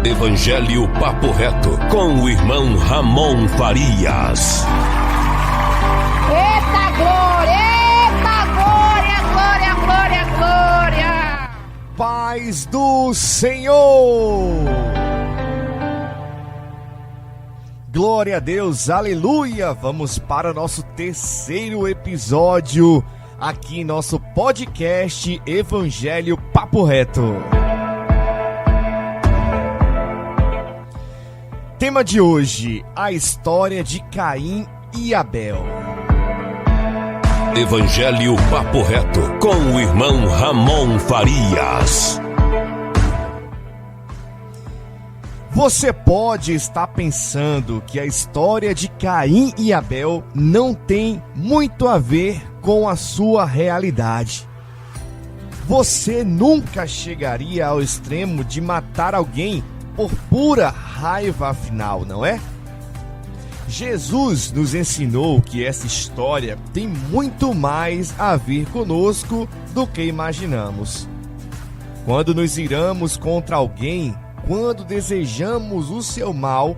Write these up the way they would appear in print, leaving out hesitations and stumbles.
Evangelho Papo Reto, com o irmão Ramon Farias. Eita glória! Eita glória, glória, glória, glória! Paz do Senhor! Glória a Deus, aleluia! Vamos para o nosso terceiro episódio aqui em nosso podcast Evangelho Papo Reto. Tema de hoje, a história de Caim e Abel. Evangelho Papo Reto, com o irmão Ramon Farias. Você pode estar pensando que a história de Caim e Abel não tem muito a ver com a sua realidade. Você nunca chegaria ao extremo de matar alguém por pura raiva, afinal, não é? Jesus nos ensinou que essa história tem muito mais a ver conosco do que imaginamos. Quando nos iramos contra alguém, quando desejamos o seu mal,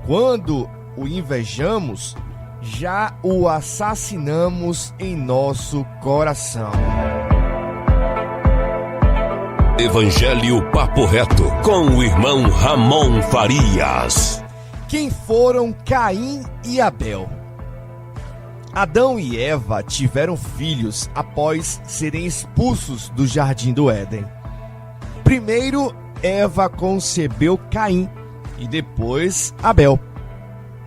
quando o invejamos, já o assassinamos em nosso coração. Evangelho Papo Reto, com o irmão Ramon Farias. Quem foram Caim e Abel? Adão e Eva tiveram filhos após serem expulsos do Jardim do Éden. Primeiro, Eva concebeu Caim e depois Abel.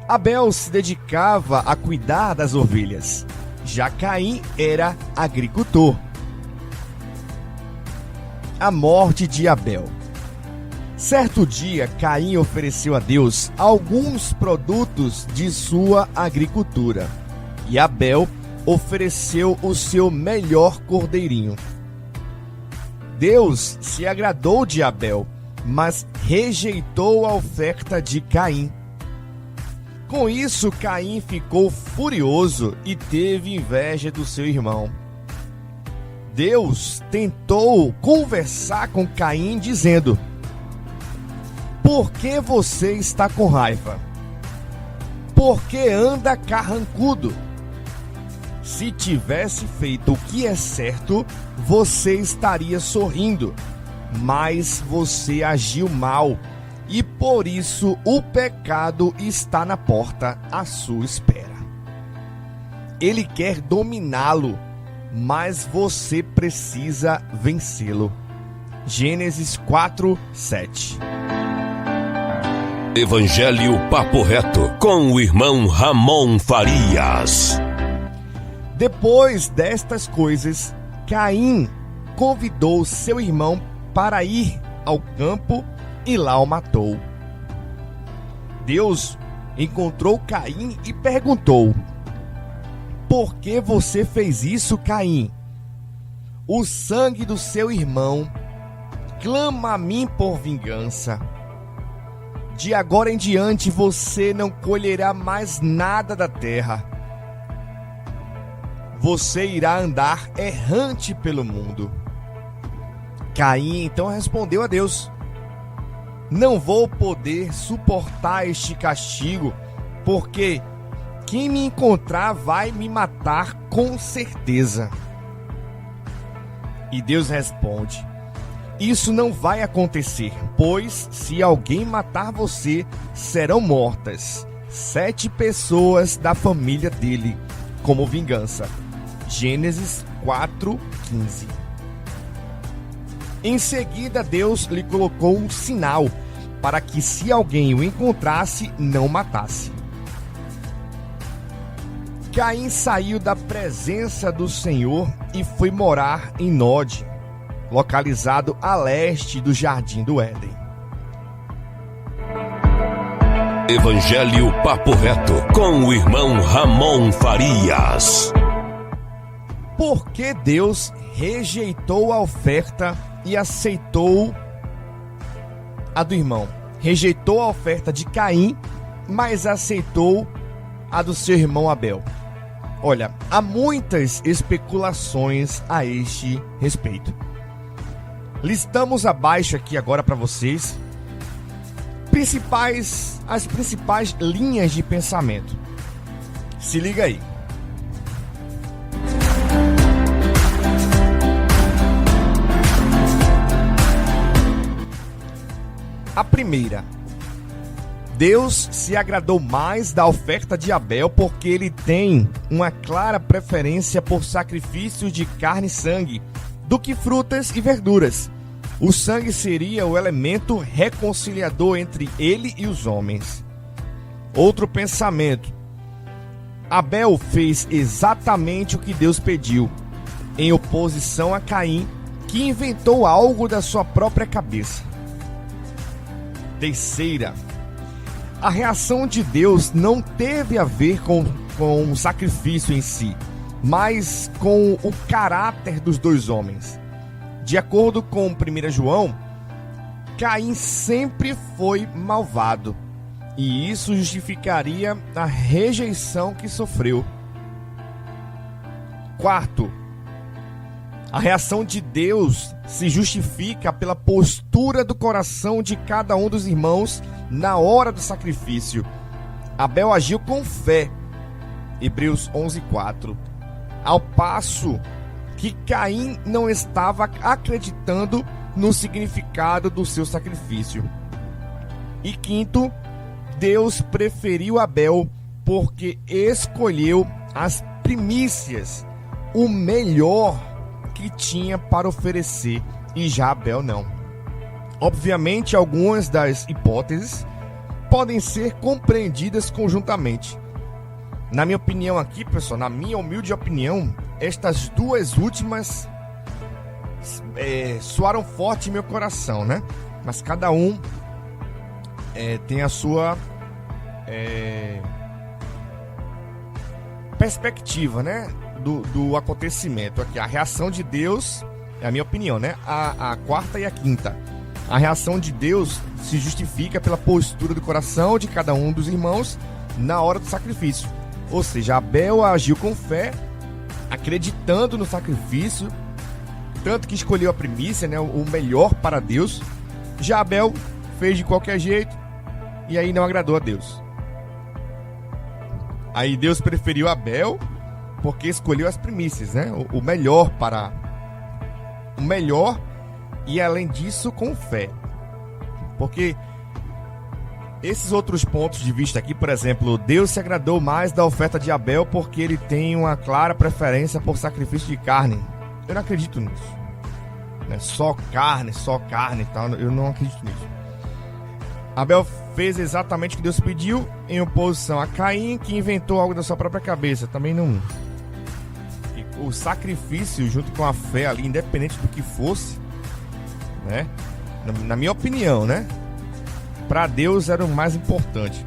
Abel se dedicava a cuidar das ovelhas, já Caim era agricultor. A morte de Abel. Certo dia, Caim ofereceu a Deus alguns produtos de sua agricultura e Abel ofereceu o seu melhor cordeirinho. Deus se agradou de Abel, mas rejeitou a oferta de Caim. Com isso, Caim ficou furioso e teve inveja do seu irmão. Deus tentou conversar com Caim dizendo: por que você está com raiva? Por que anda carrancudo? Se tivesse feito o que é certo, você estaria sorrindo, mas você agiu mal e por isso o pecado está na porta à sua espera. Ele quer dominá-lo, mas você precisa vencê-lo. Gênesis 4:7. Evangelho Papo Reto, com o irmão Ramon Farias. Depois destas coisas, Caim convidou seu irmão para ir ao campo e lá o matou. Deus encontrou Caim e perguntou: por que você fez isso, Caim? O sangue do seu irmão clama a mim por vingança. De agora em diante você não colherá mais nada da terra. Você irá andar errante pelo mundo. Caim então respondeu a Deus: não vou poder suportar este castigo, porque quem me encontrar vai me matar com certeza. E Deus responde: isso não vai acontecer, pois se alguém matar você, serão mortas 7 pessoas da família dele, como vingança. Gênesis 4:15. Em seguida, Deus lhe colocou um sinal, para que se alguém o encontrasse, não matasse. Caim saiu da presença do Senhor e foi morar em Nod, localizado a leste do Jardim do Éden. Evangelho Papo Reto, com o irmão Ramon Farias. Por que Deus rejeitou a oferta e aceitou a do irmão? Rejeitou a oferta de Caim, mas aceitou a do seu irmão Abel. Olha, há muitas especulações a este respeito. Listamos abaixo aqui agora para vocês as principais linhas de pensamento. Se liga aí. A primeira: Deus se agradou mais da oferta de Abel porque ele tem uma clara preferência por sacrifícios de carne e sangue do que frutas e verduras. O sangue seria o elemento reconciliador entre ele e os homens. Outro pensamento: Abel fez exatamente o que Deus pediu, em oposição a Caim, que inventou algo da sua própria cabeça. Terceira: a reação de Deus não teve a ver com o sacrifício em si, mas com o caráter dos dois homens. De acordo com 1 João, Caim sempre foi malvado, e isso justificaria a rejeição que sofreu. Quarto: a reação de Deus se justifica pela postura do coração de cada um dos irmãos na hora do sacrifício. Abel agiu com fé, Hebreus 11:4, ao passo que Caim não estava acreditando no significado do seu sacrifício. E quinto, Deus preferiu Abel porque escolheu as primícias, o melhor que tinha para oferecer, e já Abel não. Obviamente, algumas das hipóteses podem ser compreendidas conjuntamente. Na minha opinião aqui, pessoal, na minha humilde opinião, estas duas últimas soaram forte em meu coração, né? Mas cada um tem a sua perspectiva, né? Do acontecimento aqui. A reação de Deus, é a minha opinião, né? A quarta e a quinta. A reação de Deus se justifica pela postura do coração de cada um dos irmãos na hora do sacrifício. Ou seja, Abel agiu com fé, acreditando no sacrifício, tanto que escolheu a primícia, né? O melhor para Deus. Já Abel fez de qualquer jeito e aí não agradou a Deus. Aí Deus preferiu Abel porque escolheu as primícias, né? O melhor para... O melhor, e além disso, com fé. Porque esses outros pontos de vista aqui, por exemplo, Deus se agradou mais da oferta de Abel porque ele tem uma clara preferência por sacrifício de carne. Eu não acredito nisso. Né? Só carne e tal. Eu não acredito nisso. Abel fez exatamente o que Deus pediu, em oposição a Caim, que inventou algo da sua própria cabeça. Também não... O sacrifício junto com a fé ali, independente do que fosse, né? Na minha opinião, né? Para Deus era o mais importante.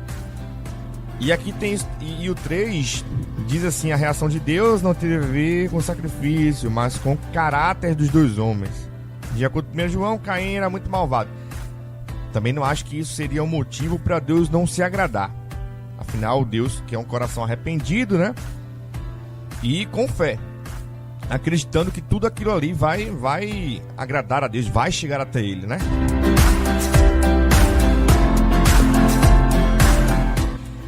E aqui tem... E o 3 diz assim: a reação de Deus não teve a ver com o sacrifício, mas com o caráter dos dois homens. De acordo com 1 João, Caim era muito malvado. Também não acho que isso seria um motivo para Deus não se agradar. Afinal, Deus quer um coração arrependido, né? E com fé, acreditando que tudo aquilo ali vai agradar a Deus, vai chegar até Ele, né?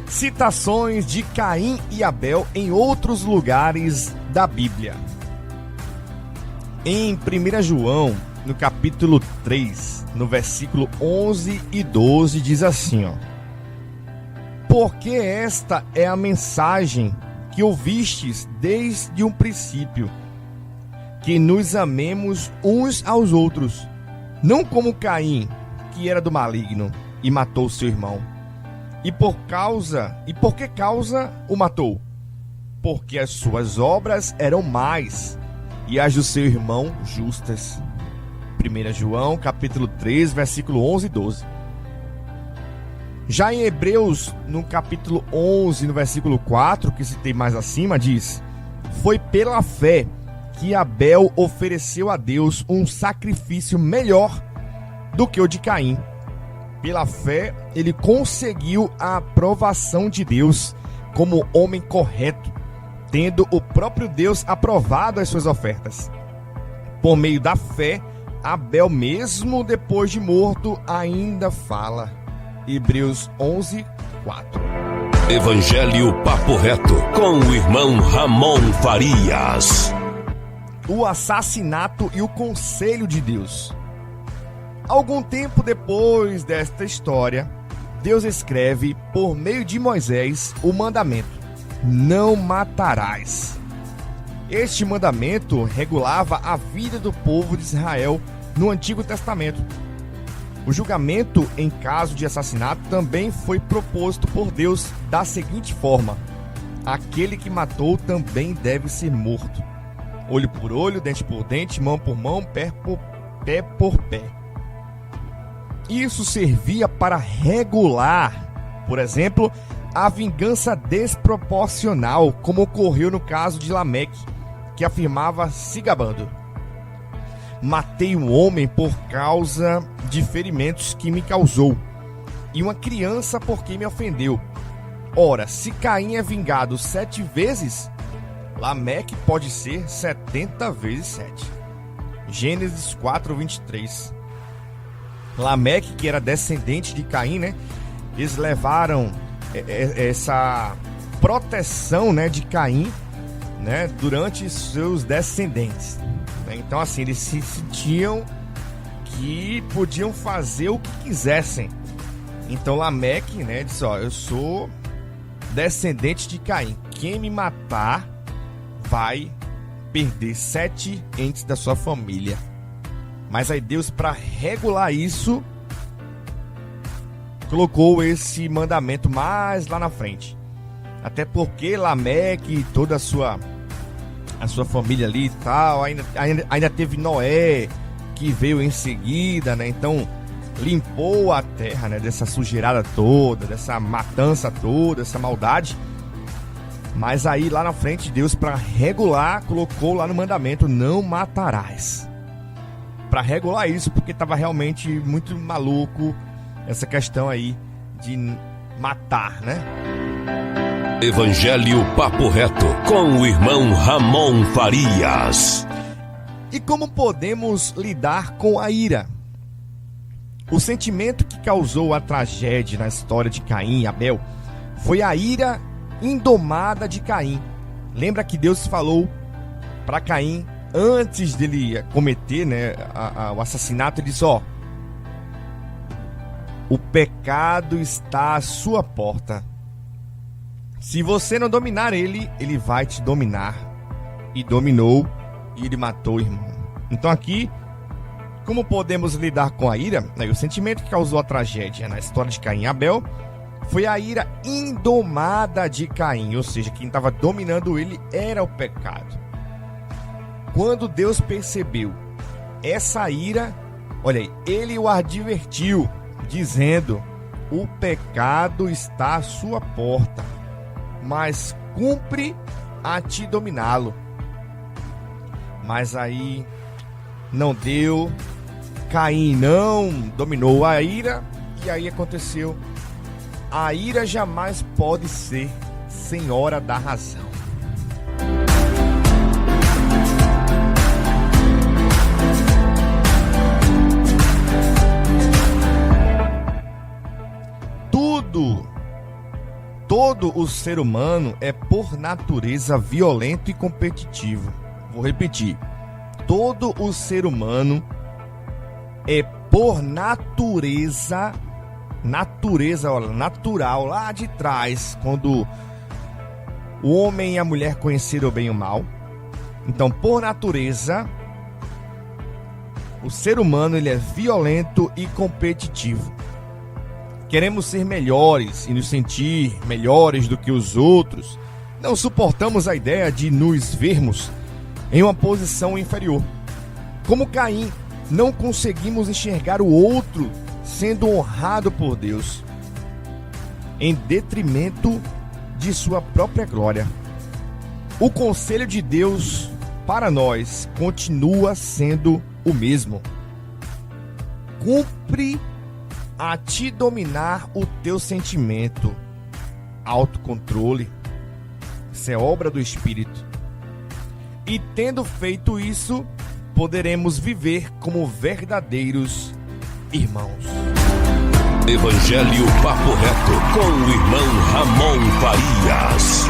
Citações de Caim e Abel em outros lugares da Bíblia. Em 1 João, no capítulo 3, no versículo 11 e 12, diz assim, ó: porque esta é a mensagem que ouvistes desde um princípio, que nos amemos uns aos outros, não como Caim, que era do maligno e matou seu irmão. E por que causa o matou? Porque as suas obras eram más e as do seu irmão justas. 1 João, capítulo 3, versículo 11 e 12. Já em Hebreus, no capítulo 11, no versículo 4, que citei mais acima, diz: foi pela fé que Abel ofereceu a Deus um sacrifício melhor do que o de Caim. Pela fé, ele conseguiu a aprovação de Deus como homem correto, tendo o próprio Deus aprovado as suas ofertas. Por meio da fé, Abel, mesmo depois de morto, ainda fala. Hebreus 11, 4. Evangelho Papo Reto, com o irmão Ramon Farias. O assassinato e o conselho de Deus. Algum tempo depois desta história, Deus escreve, por meio de Moisés, o mandamento: não matarás. Este mandamento regulava a vida do povo de Israel no Antigo Testamento. O julgamento em caso de assassinato também foi proposto por Deus da seguinte forma: aquele que matou também deve ser morto. Olho por olho, dente por dente, mão por mão, pé por pé. Isso servia para regular, por exemplo, a vingança desproporcional, como ocorreu no caso de Lameque, que afirmava se gabando: matei um homem por causa de ferimentos que me causou, e uma criança porque me ofendeu. Ora, se Caim é vingado 7 vezes, Lameque pode ser 70 vezes 7. Gênesis 4:23. Lameque, que era descendente de Caim, né? Eles levaram essa proteção, né, de Caim, né, durante seus descendentes. Então, assim, eles se sentiam que podiam fazer o que quisessem. Então, Lameque, né, disse: ó, eu sou descendente de Caim. Quem me matar vai perder 7 entes da sua família. Mas aí Deus, para regular isso, colocou esse mandamento mais lá na frente. Até porque Lameque e toda a sua família ali e tal, ainda teve Noé, que veio em seguida, né? Então limpou a terra, né, dessa sujeirada toda, dessa matança toda, essa maldade. Mas aí lá na frente Deus, para regular, colocou lá no mandamento: não matarás. Para regular isso, porque estava realmente muito maluco essa questão aí de matar, né? Evangelho Papo Reto, com o irmão Ramon Farias. E como podemos lidar com a ira? O sentimento que causou a tragédia na história de Caim e Abel foi a ira indomada de Caim. Lembra que Deus falou para Caim, antes dele cometer, né, o assassinato, ele disse: ó, o pecado está à sua porta. Se você não dominar ele, ele vai te dominar. E dominou, e ele matou o irmão. Então aqui, como podemos lidar com a ira? O sentimento que causou a tragédia na história de Caim e Abel foi a ira indomada de Caim, ou seja, quem estava dominando ele era o pecado. Quando Deus percebeu essa ira, olha aí, ele o advertiu, dizendo: o pecado está à sua porta, mas cumpre a te dominá-lo. Mas aí não deu, Caim não dominou a ira, e aí aconteceu: a ira jamais pode ser senhora da razão. Todo o ser humano é por natureza violento e competitivo. Vou repetir. Todo o ser humano é por natureza, olha, natural, lá de trás, quando o homem e a mulher conheceram o bem e o mal. Então, por natureza, o ser humano, ele é violento e competitivo. Queremos ser melhores e nos sentir melhores do que os outros. Não suportamos a ideia de nos vermos em uma posição inferior. Como Caim, não conseguimos enxergar o outro sendo honrado por Deus, em detrimento de sua própria glória. O conselho de Deus para nós continua sendo o mesmo: cumpre a te dominar o teu sentimento. Autocontrole, isso é obra do Espírito. E tendo feito isso, poderemos viver como verdadeiros irmãos. Evangelho Papo Reto com o irmão Ramon Farias.